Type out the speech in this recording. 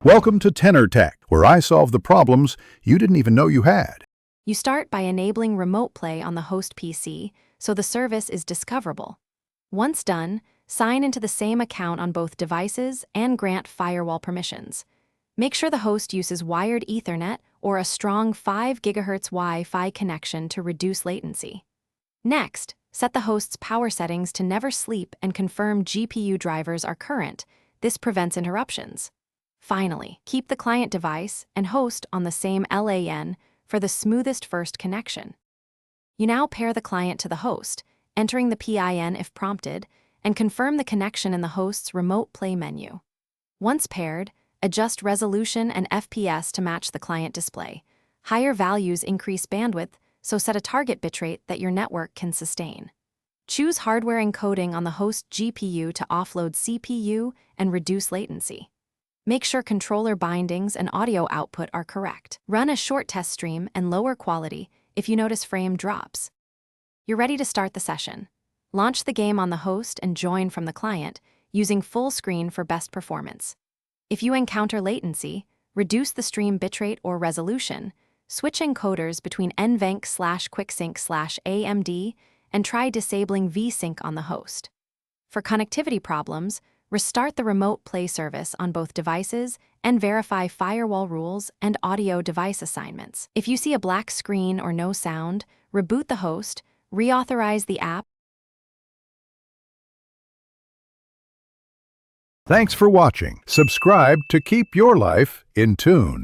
Welcome to Tenor Tech, where I solve the problems you didn't even know you had. You start by enabling remote play on the host PC so the service is discoverable. Once done, sign into the same account on both devices and grant firewall permissions. Make sure the host uses wired Ethernet or a strong 5 GHz Wi-Fi connection to reduce latency. Next, set the host's power settings to never sleep and confirm GPU drivers are current. This prevents interruptions. Finally, keep the client device and host on the same LAN for the smoothest first connection. You now pair the client to the host, entering the PIN if prompted, and confirm the connection in the host's remote play menu. Once paired, adjust resolution and FPS to match the client display. Higher values increase bandwidth, so set a target bitrate that your network can sustain. Choose hardware encoding on the host GPU to offload CPU and reduce latency. Make sure controller bindings and audio output are correct. Run a short test stream and lower quality if you notice frame drops. You're ready to start the session. Launch the game on the host and join from the client, using full screen for best performance. If you encounter latency, reduce the stream bitrate or resolution, switch encoders between NVENC/QuickSync/AMD, and try disabling VSync on the host. For connectivity problems, restart the remote play service on both devices and verify firewall rules and audio device assignments. If you see a black screen or no sound, reboot the host, reauthorize the app. Thanks for watching. Subscribe to keep your life in tune.